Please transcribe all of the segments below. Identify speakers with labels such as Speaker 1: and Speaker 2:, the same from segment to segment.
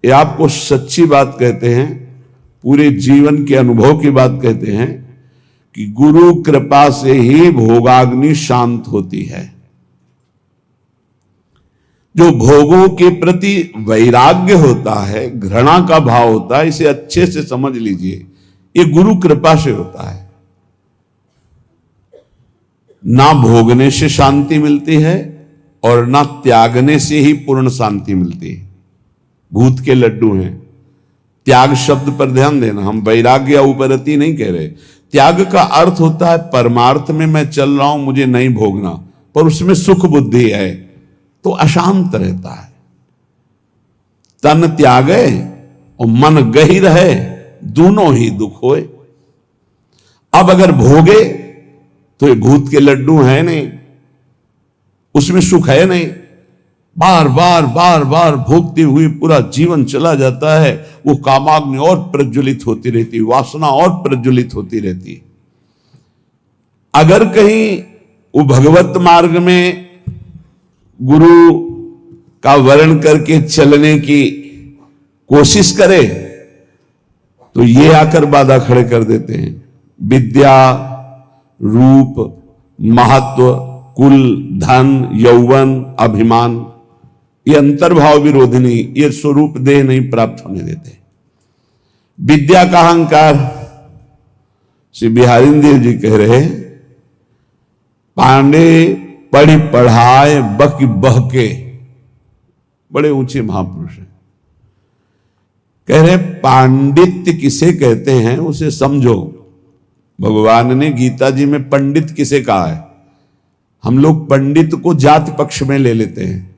Speaker 1: ये आपको सच्ची बात कहते हैं, पूरे जीवन के अनुभव की बात कहते हैं कि गुरु कृपा से ही भोगाग्नि शांत होती है। जो भोगों के प्रति वैराग्य होता है, घृणा का भाव होता है, इसे अच्छे से समझ लीजिए, ये गुरु कृपा से होता है। ना भोगने से शांति मिलती है और ना त्यागने से ही पूर्ण शांति मिलती है। भूत के लड्डू हैं। त्याग शब्द पर ध्यान देना, हम वैराग्य या उपरति नहीं कह रहे। त्याग का अर्थ होता है परमार्थ में मैं चल रहा हूं, मुझे नहीं भोगना, पर उसमें सुख बुद्धि है तो अशांत रहता है। तन त्यागे और मन गही रहे, दोनों ही दुख होए। अब अगर भोगे तो ये भूत के लड्डू है नहीं, उसमें सुख है नहीं। बार बार बार बार भोगते हुए पूरा जीवन चला जाता है, वो कामाग्नि और प्रज्वलित होती रहती, वासना और प्रज्वलित होती रहती। अगर कहीं वो भगवत मार्ग में गुरु का वर्ण करके चलने की कोशिश करे तो ये आकर बाधा खड़े कर देते हैं। विद्या, रूप, महत्व, कुल, धन, यौवन, अभिमान, ये अंतर्भाव विरोधिनी, ये स्वरूप देह नहीं प्राप्त होने देते। विद्या का अहंकार, श्री बिहारी देव जी कह रहे, पांडे पढ़ी पढ़ाए बक बहके, बड़े ऊंचे महापुरुष हैं। कह रहे पांडित्य किसे कहते हैं उसे समझो। भगवान ने गीता जी में पंडित किसे कहा है? हम लोग पंडित को जाति पक्ष में ले लेते हैं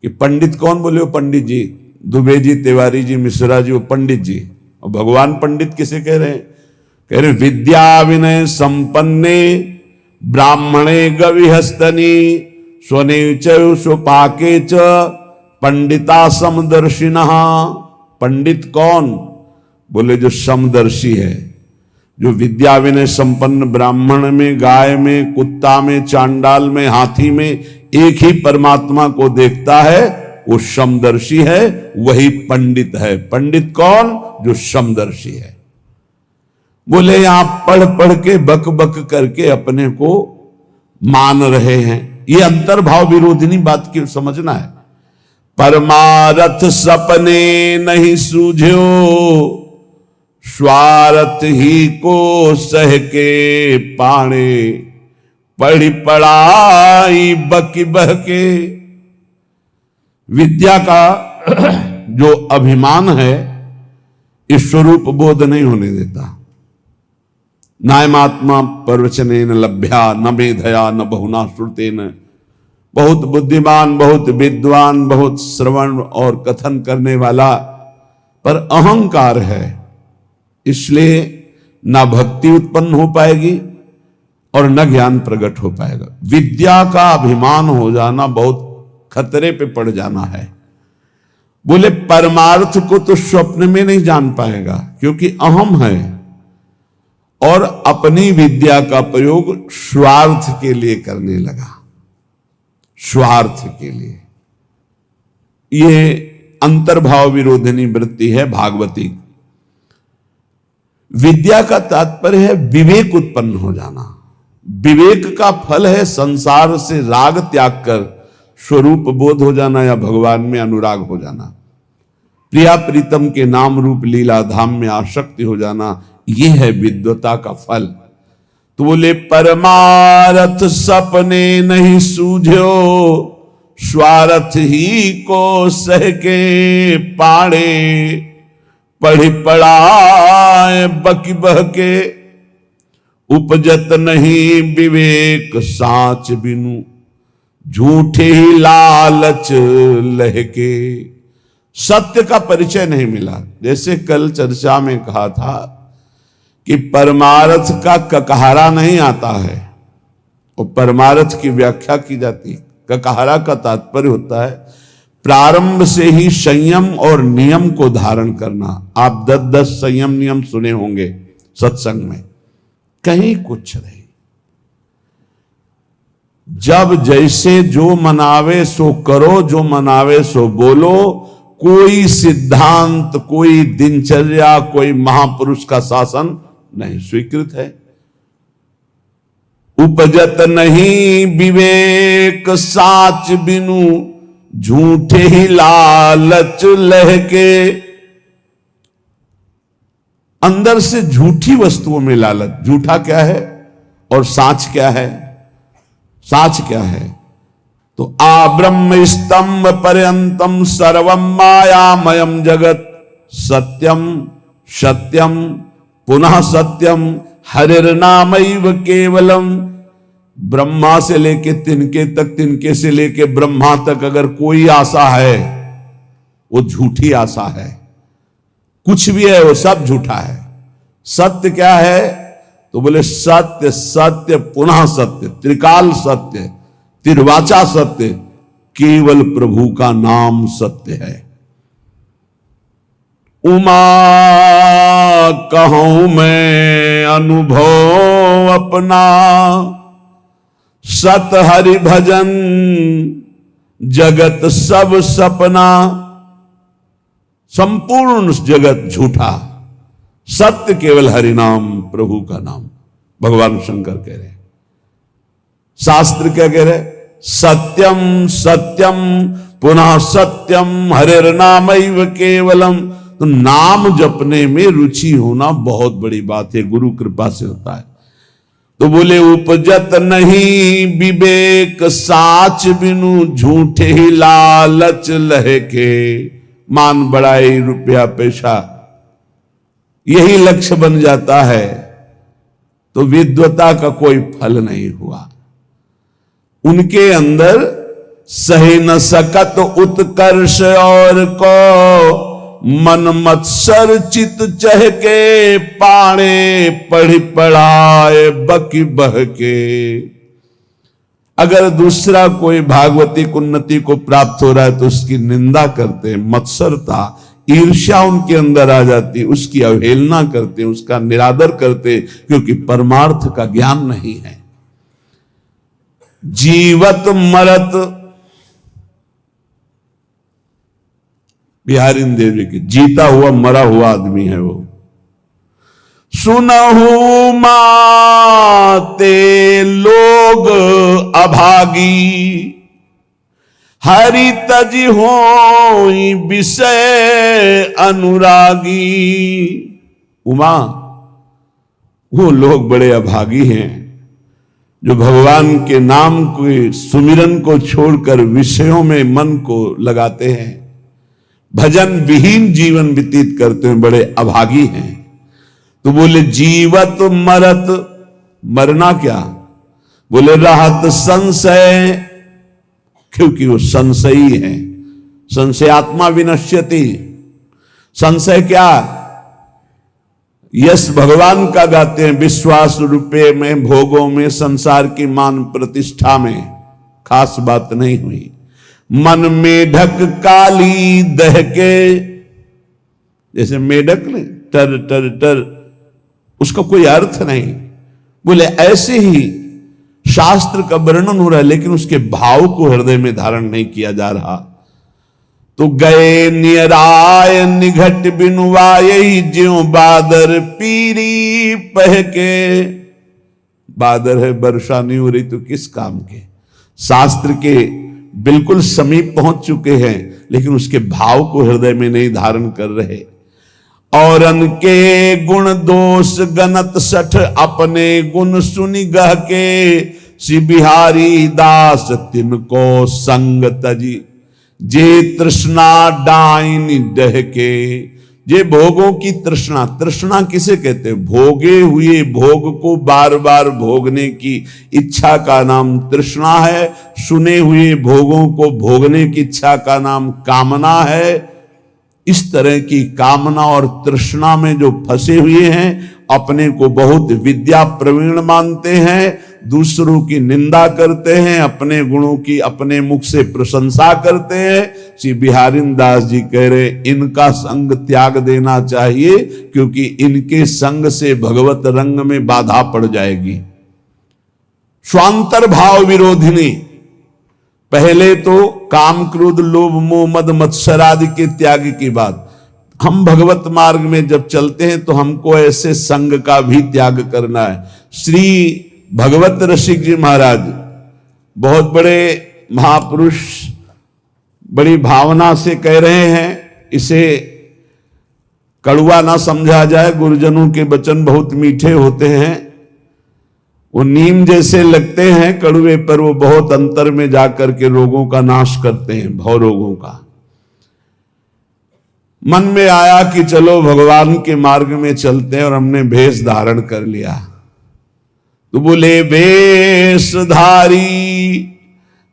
Speaker 1: कि पंडित कौन बोले? वो पंडित जी, दुबे जी, तिवारी जी, मिश्रा जी, वो पंडित जी। और भगवान पंडित किसे कह रहे हैं? कह रहे विद्या विनय संपन्ने ब्राह्मणे गविहस्तनी स्वने च स्वपाके च पंडिता समदर्शिनः। पंडित कौन? बोले जो समदर्शी है, जो विद्या विनय संपन्न ब्राह्मण में, गाय में, कुत्ता में, चांडाल में, हाथी में एक ही परमात्मा को देखता है, वो समदर्शी है, वही पंडित है। पंडित कौन? जो समदर्शी है। बोले यहां पढ़ पढ़ के बक बक करके अपने को मान रहे हैं, ये अंतर्भाव विरोधिनी बात की समझना है। परमारथ सपने नहीं सूझो, स्वार्थ ही को सह के पाणे, पढ़ी पढ़ाई बकी बहके। विद्या का जो अभिमान है, इस स्वरूप बोध नहीं होने देता। नायमात्मा प्रवचनेन लभ्या न मेधया न बहुना श्रुतेन। बहुत बुद्धिमान, बहुत विद्वान, बहुत श्रवण और कथन करने वाला, पर अहंकार है, इसलिए ना भक्ति उत्पन्न हो पाएगी और न ज्ञान प्रकट हो पाएगा। विद्या का अभिमान हो जाना बहुत खतरे पे पड़ जाना है। बोले परमार्थ को तो स्वप्न में नहीं जान पाएगा, क्योंकि अहम है और अपनी विद्या का प्रयोग स्वार्थ के लिए करने लगा, स्वार्थ के लिए। ये अंतर्भाव विरोधिनी वृत्ति है भागवती। विद्या का तात्पर्य है विवेक उत्पन्न हो जाना। विवेक का फल है संसार से राग त्याग कर स्वरूप बोध हो जाना या भगवान में अनुराग हो जाना। प्रिया प्रीतम के नाम रूप लीला धाम में आसक्ति हो जाना, यह है विद्वता का फल। तो बोले परमारथ सपने नहीं सूझो, स्वार्थ ही को सह के पाड़े, पढ़ी पढ़ाए बकी बहके। उपजत नहीं विवेक साच बिनु, झूठे ही लालच लहके। सत्य का परिचय नहीं मिला। जैसे कल चर्चा में कहा था कि परमार्थ का ककहरा नहीं आता है, और परमार्थ की व्याख्या की जाती है। ककहरा का तात्पर्य होता है प्रारंभ से ही संयम और नियम को धारण करना। आप 10-10 संयम नियम सुने होंगे सत्संग में, कहीं कुछ नहीं। जब जैसे जो मनावे सो करो, जो मनावे सो बोलो, कोई सिद्धांत, कोई दिनचर्या, कोई महापुरुष का शासन नहीं स्वीकृत है। उपजत नहीं विवेक साच बिनु, झूठे ही लालच लहके। अंदर से झूठी वस्तुओं में लालच। झूठा क्या है और साच क्या है? साच क्या है? तो ब्रह्म स्तंभ पर्यंतम सर्वम मायामयम जगत, सत्यम सत्यम पुनः सत्यम हरिर्नामैव केवलम। ब्रह्मा से लेके तिनके तक, तिनके से लेके ब्रह्मा तक अगर कोई आशा है वो झूठी आशा है। कुछ भी है वो सब झूठा है। सत्य क्या है? तो बोले सत्य सत्य पुनः सत्य, त्रिकाल सत्य, तिर्वाचा सत्य, केवल प्रभु का नाम सत्य है। उमा कहूं मैं अनुभव अपना, सत हरि भजन जगत सब सपना। संपूर्ण जगत झूठा, सत्य केवल हरि नाम, प्रभु का नाम। भगवान शंकर कह रहे, शास्त्र क्या कह रहे? सत्यम सत्यम पुनः सत्यम हरिर्नामैव केवलम। तो नाम जपने में रुचि होना बहुत बड़ी बात है, गुरु कृपा से होता है। तो बोले उपजत नहीं विवेक साच बिनु, झूठे ही लालच लहके। मान बढ़ाई, रुपया पैसा, यही लक्ष्य बन जाता है तो विद्वता का कोई फल नहीं हुआ। उनके अंदर सही न सकत उत्कर्ष और को, मन मत्सर चित चहके। पाणे पढ़ी पढ़ाए बकी बहके। अगर दूसरा कोई भागवतिक उन्नति को प्राप्त हो रहा है तो उसकी निंदा करते हैं, मत्सरता ईर्ष्या उनके अंदर आ जाती, उसकी अवहेलना करते, उसका निरादर करते, क्योंकि परमार्थ का ज्ञान नहीं है। जीवत मरत, बिहारी देवी की जीता हुआ मरा हुआ आदमी है वो। सुनहु माते लोग अभागी, हरि तज होई विषय अनुरागी। उमा, वो लोग बड़े अभागी हैं जो भगवान के नाम के सुमिरन को छोड़कर विषयों में मन को लगाते हैं, भजन विहीन जीवन व्यतीत करते हैं, बड़े अभागी हैं। तो बोले जीवत मरत, मरना क्या? बोले रहत संशय, क्योंकि वो संशयी है। संशयात्मा विनश्यति। संशय क्या? यश भगवान का गाते हैं, विश्वास रुपये में, भोगों में, संसार की मान प्रतिष्ठा में खास बात नहीं हुई। मन मेढक काली दहके, जैसे मेढक ने टर टर टर, उसका कोई अर्थ नहीं। बोले ऐसे ही शास्त्र का वर्णन हो रहा है लेकिन उसके भाव को हृदय में धारण नहीं किया जा रहा। तो गए नियराय निघट बिनुवाई, ज्यों बादर पीरी पहके। बादर है, वर्षा नहीं हो रही तो किस काम के? शास्त्र के बिल्कुल समीप पहुंच चुके हैं लेकिन उसके भाव को हृदय में नहीं धारण कर रहे। और अनके गुण दोष गनत सठ, अपने गुण सुनि गह के। श्री बिहारी दास तिनको संग तजी, जे तृष्णा डाइन डहके। जे भोगों की तृष्णा, तृष्णा किसे कहते हैं? भोगे हुए भोग को बार बार भोगने की इच्छा का नाम तृष्णा है। सुने हुए भोगों को भोगने की इच्छा का नाम कामना है। इस तरह की कामना और तृष्णा में जो फंसे हुए हैं, अपने को बहुत विद्या प्रवीण मानते हैं, दूसरों की निंदा करते हैं, अपने गुणों की अपने मुख से प्रशंसा करते हैं। श्री बिहारी दास जी कह रहे इनका संग त्याग देना चाहिए, क्योंकि इनके संग से भगवत रंग में बाधा पड़ जाएगी। स्वांतर भाव विरोधिनी, पहले तो काम क्रोध लोभ मोह मद मत्सर आदि के त्याग की बात। हम भगवत मार्ग में जब चलते हैं तो हमको ऐसे संग का भी त्याग करना है। श्री भगवत रसिक जी महाराज बहुत बड़े महापुरुष बड़ी भावना से कह रहे हैं, इसे कड़वा ना समझा जाए। गुरुजनों के वचन बहुत मीठे होते हैं, वो नीम जैसे लगते हैं कड़वे, पर वो बहुत अंतर में जाकर के रोगों का नाश करते हैं, भव रोगों का। मन में आया कि चलो भगवान के मार्ग में चलते हैं, और हमने भेष धारण कर लिया। तो बोले वेशधारी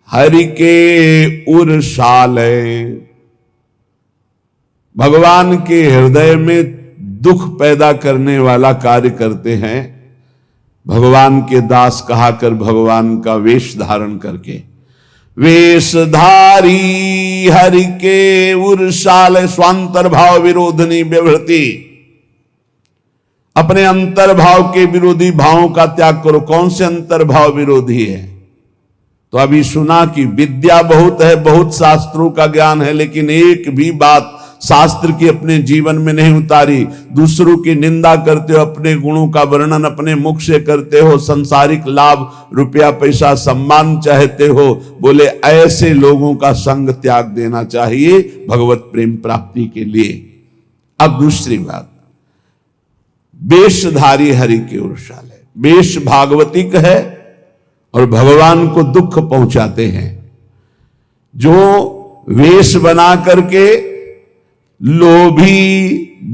Speaker 1: हरि के उरसाले, भगवान के हृदय में दुख पैदा करने वाला कार्य करते हैं। भगवान के दास कहा कर भगवान का वेश धारण करके, वेशधारी हरि के उरसाले स्वांतर्भाव विरोधनी व्यवृति, अपने अंतर्भाव के विरोधी भावों का त्याग करो। कौन से अंतर्भाव विरोधी है? तो अभी सुना कि विद्या बहुत है, बहुत शास्त्रों का ज्ञान है, लेकिन एक भी बात शास्त्र की अपने जीवन में नहीं उतारी। दूसरों की निंदा करते हो, अपने गुणों का वर्णन अपने मुख से करते हो, संसारिक लाभ रुपया पैसा सम्मान चाहते हो। बोले ऐसे लोगों का संग त्याग देना चाहिए भगवत प्रेम प्राप्ति के लिए। अब दूसरी बात, वेशधारी हरि के उरसाले, वेश भागवतिक है और भगवान को दुख पहुंचाते हैं। जो वेश बना करके लोभी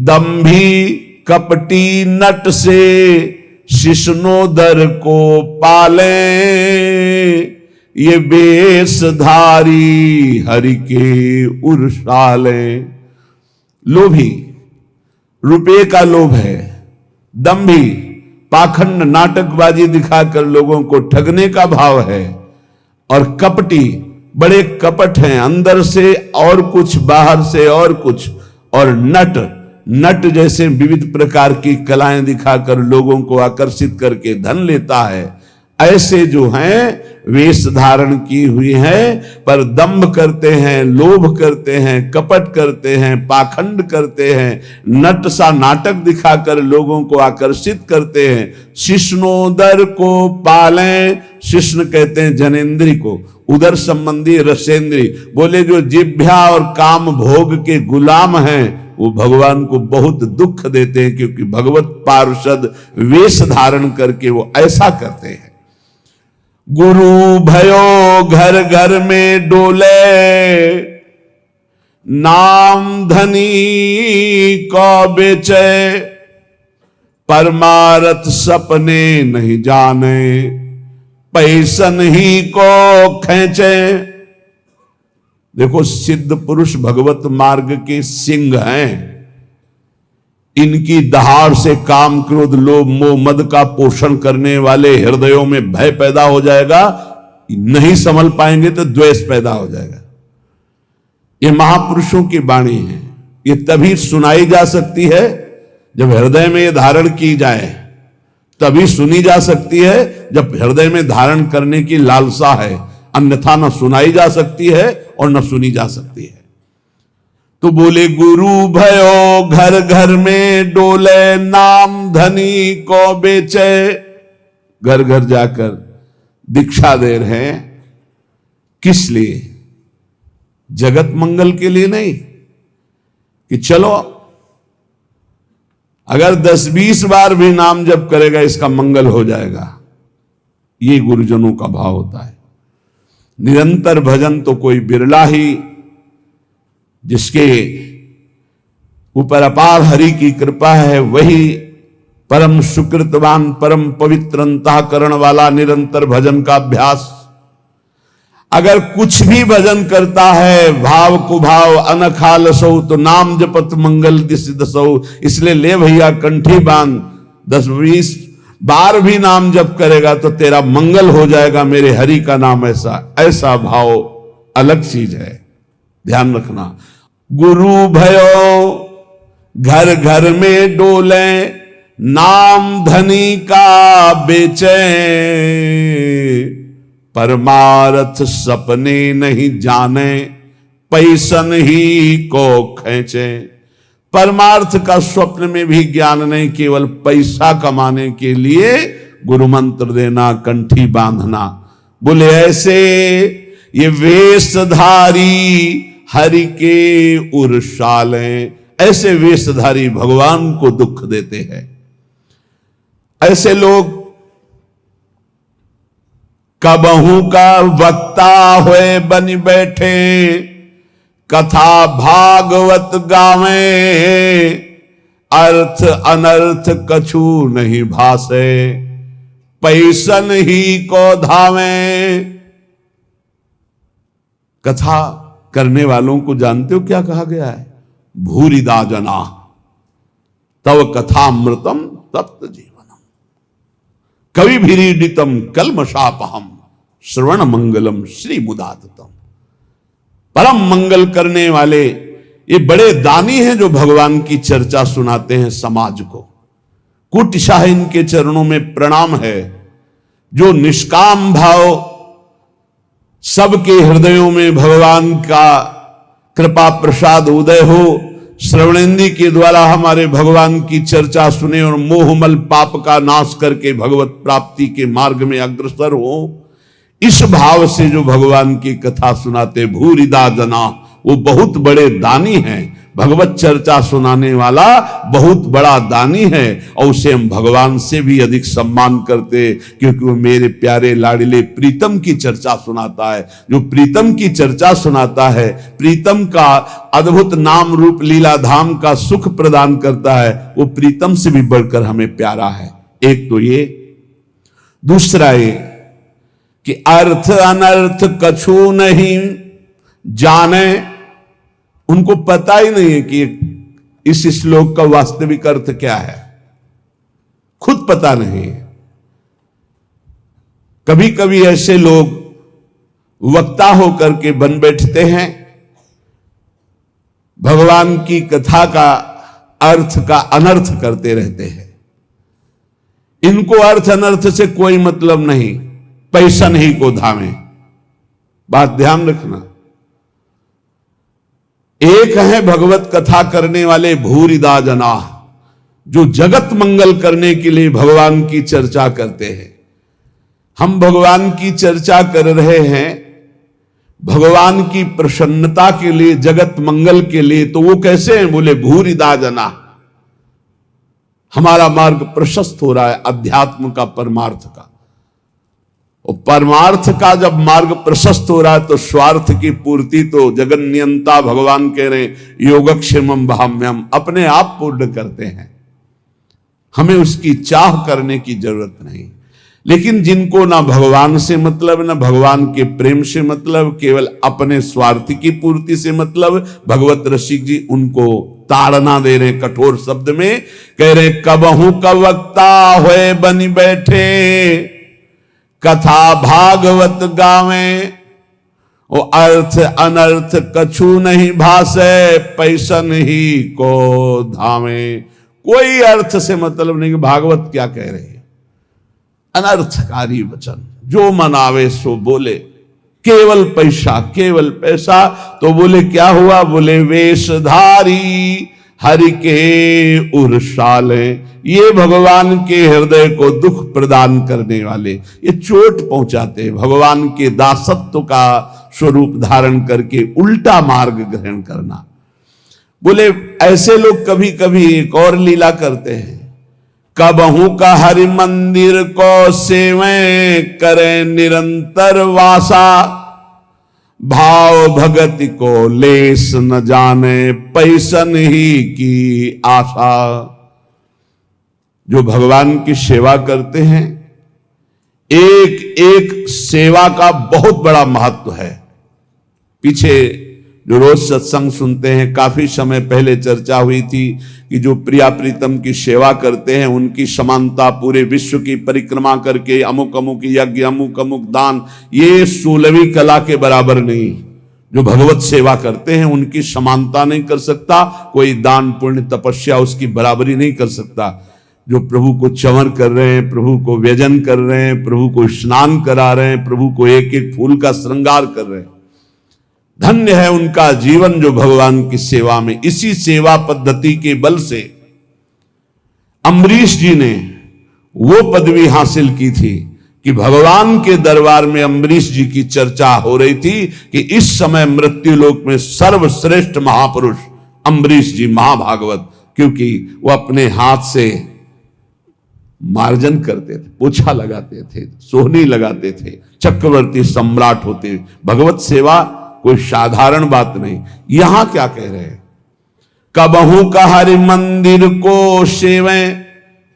Speaker 1: दंभी कपटी नट से शिष्णोदर को पाले, ये वेशधारी हरि के उरसाले। लोभी, रुपये का लोभ है, दंभी पाखंड नाटकबाजी दिखाकर लोगों को ठगने का भाव है, और कपटी बड़े कपट हैं, अंदर से और कुछ बाहर से और कुछ, और नट जैसे विविध प्रकार की कलाएं दिखाकर लोगों को आकर्षित करके धन लेता है। ऐसे जो हैं वेश धारण की हुई है, पर दंभ करते हैं, लोभ करते हैं, कपट करते हैं, पाखंड करते हैं, नट सा नाटक दिखाकर लोगों को आकर्षित करते हैं। शिष्णोदर को पालें, शिष्ण कहते हैं जनेन्द्री को, उदर संबंधी रसेंद्री। बोले जो जिभ्या और काम भोग के गुलाम हैं वो भगवान को बहुत दुख देते हैं, क्योंकि भगवत पार्षद वेश धारण करके वो ऐसा करते हैं। गुरु भयो घर घर में डोले, नाम धनी को बेचे, परमारथ सपने नहीं जाने, पैसन ही को खींचे। देखो सिद्ध पुरुष भगवत मार्ग के सिंह हैं, इनकी दहाड़ से काम क्रोध लोभ मोह मद का पोषण करने वाले हृदयों में भय पैदा हो जाएगा, नहीं संभल पाएंगे तो द्वेष पैदा हो जाएगा। ये महापुरुषों की वाणी है, ये तभी सुनाई जा सकती है जब हृदय में ये धारण की जाए, तभी सुनी जा सकती है जब हृदय में धारण करने की लालसा है, अन्यथा न सुनाई जा सकती है और न सुनी जा सकती है। तो बोले गुरु भयो घर घर में डोले, नाम धनी को बेचे। घर घर जाकर दीक्षा दे रहे हैं, किस लिए? जगत मंगल के लिए नहीं कि चलो अगर 10-20 बार भी नाम जप करेगा इसका मंगल हो जाएगा। ये गुरुजनों का भाव होता है। निरंतर भजन तो कोई बिरला ही, जिसके ऊपर अपार हरि की कृपा है, वही परम सुकृतवान परम पवित्र अंतःकरण वाला निरंतर भजन का अभ्यास। अगर कुछ भी भजन करता है भाव कुभाव अनखाल सौ, तो नाम जपत मंगल दिस दसौ। इसलिए ले भैया कंठी बांध, 10-20 बार भी नाम जप करेगा तो तेरा मंगल हो जाएगा मेरे हरि का नाम। ऐसा भाव अलग चीज है, ध्यान रखना। गुरु भयो घर घर में डोले, नाम धनी का बेचे, परमार्थ सपने नहीं जाने, पैसन ही को खींचे। परमार्थ का स्वप्न में भी ज्ञान नहीं, केवल पैसा कमाने के लिए गुरु मंत्र देना, कंठी बांधना। बोले ऐसे ये वेशधारी हरि के उर्शाले, ऐसे वेशधारी भगवान को दुख देते हैं। ऐसे लोग कबहू का वक्ता हुए बन बैठे, कथा भागवत गावे, अर्थ अनर्थ कछु नहीं भासे, पैसन ही को धावे। कथा करने वालों को जानते हो क्या कहा गया है? भूरिदा जना तव कथामृतम तप्त जीवनम, कवि भीरीडितम कलमशापहम, श्रवण मंगलम श्री मुदाततम। परम मंगल करने वाले ये बड़े दानी हैं जो भगवान की चर्चा सुनाते हैं समाज को। कुटिशाह इनके चरणों में प्रणाम है। जो निष्काम भाव सबके हृदयों में भगवान का कृपा प्रसाद उदय हो, श्रवणेंद्र के द्वारा हमारे भगवान की चर्चा सुने और मोहमल पाप का नाश करके भगवत प्राप्ति के मार्ग में अग्रसर हो, इस भाव से जो भगवान की कथा सुनाते भूरिदा जना, वो बहुत बड़े दानी हैं। भगवत चर्चा सुनाने वाला बहुत बड़ा दानी है और उसे हम भगवान से भी अधिक सम्मान करते, क्योंकि वो मेरे प्यारे लाडले प्रीतम की चर्चा सुनाता है। जो प्रीतम की चर्चा सुनाता है, प्रीतम का अद्भुत नाम रूप लीला धाम का सुख प्रदान करता है, वो प्रीतम से भी बढ़कर हमें प्यारा है। एक तो ये, दूसरा ये कि अर्थ अनर्थ कछु नहीं जाने। उनको पता ही नहीं है कि इस श्लोक का वास्तविक अर्थ क्या है, खुद पता नहीं है। कभी कभी ऐसे लोग वक्ता होकर के बन बैठते हैं, भगवान की कथा का अर्थ का अनर्थ करते रहते हैं। इनको अर्थ अनर्थ से कोई मतलब नहीं, पैसा नहीं को धामे। बात ध्यान रखना। एक है भगवत कथा करने वाले भूरिदा जना, जो जगत मंगल करने के लिए भगवान की चर्चा करते हैं। हम भगवान की चर्चा कर रहे हैं भगवान की प्रसन्नता के लिए, जगत मंगल के लिए, तो वो कैसे हैं? बोले भूरिदा जना। हमारा मार्ग प्रशस्त हो रहा है अध्यात्म का, परमार्थ का। और परमार्थ का जब मार्ग प्रशस्त हो रहा है तो स्वार्थ की पूर्ति तो जगन्यंता भगवान कह रहे हैं योगक्षेमम भाम्यम, अपने आप पूर्ण करते हैं। हमें उसकी चाह करने की जरूरत नहीं। लेकिन जिनको ना भगवान से मतलब, ना भगवान के प्रेम से मतलब, केवल अपने स्वार्थ की पूर्ति से मतलब, भगवत रसिक जी उनको ताड़ना दे रहे कठोर शब्द में, कह रहे कबहू का वक्ता होए बनी बैठे, कथा भागवत गावे, ओ अर्थ अनर्थ कछु नहीं भासे, पैसन ही को धामे। कोई अर्थ से मतलब नहीं कि भागवत क्या कह रहे हैं, अनर्थकारी वचन, जो मन आवे सो बोले, केवल पैसा, केवल पैसा। तो बोले क्या हुआ? बोले वेशधारी हरि के उर्शाले, ये भगवान के हृदय को दुख प्रदान करने वाले, ये चोट पहुंचाते हैं। भगवान के दासत्व का स्वरूप धारण करके उल्टा मार्ग ग्रहण करना। बोले ऐसे लोग कभी कभी एक और लीला करते हैं, कबहू का हरि मंदिर को सेवे करे निरंतर वासा, भाव भगति को लेस न जाने, पैसन ही की आशा। जो भगवान की सेवा करते हैं, एक एक सेवा का बहुत बड़ा महत्व है। पीछे जो रोज सत्संग सुनते हैं, काफी समय पहले चर्चा हुई थी कि जो प्रिया प्रीतम की सेवा करते हैं उनकी समानता पूरे विश्व की परिक्रमा करके अमुक अमुक यज्ञ, अमुक अमुक दान, ये 16वीं कला के बराबर नहीं। जो भगवत सेवा करते हैं उनकी समानता नहीं कर सकता कोई, दान पुण्य तपस्या उसकी बराबरी नहीं कर सकता। जो प्रभु को चंवर कर रहे हैं, प्रभु को व्यजन कर रहे हैं, प्रभु को स्नान करा रहे हैं, प्रभु को एक एक फूल का श्रृंगार कर रहे हैं। धन्य है उनका जीवन जो भगवान की सेवा में, इसी सेवा पद्धति के बल से अम्बरीश जी ने वो पदवी हासिल की थी कि भगवान के दरबार में अम्बरीश जी की चर्चा हो रही थी कि इस समय मृत्युलोक में सर्वश्रेष्ठ महापुरुष अम्बरीश जी महाभागवत, क्योंकि वो अपने हाथ से मार्जन करते थे, पोछा लगाते थे, सोहनी लगाते थे, चक्रवर्ती सम्राट होते। भगवत सेवा कोई साधारण बात नहीं। यहां क्या कह रहे हैं, कबहू का हरि मंदिर को सेवें,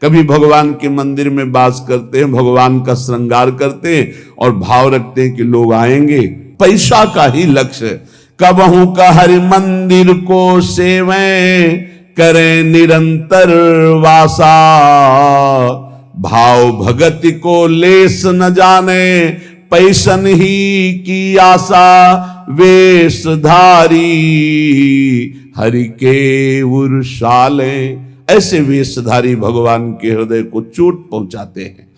Speaker 1: कभी भगवान के मंदिर में वास करते हैं, भगवान का श्रृंगार करते हैं और भाव रखते हैं कि लोग आएंगे, पैसा का ही लक्ष्य। कबहू का हरि मंदिर को सेवें, करें निरंतर वासा, भाव भगति को लेस न जाने, पैसन ही की आशा, वेशधारी हरि के उर्शाले। ऐसे वेशधारी भगवान के हृदय को चोट पहुंचाते हैं।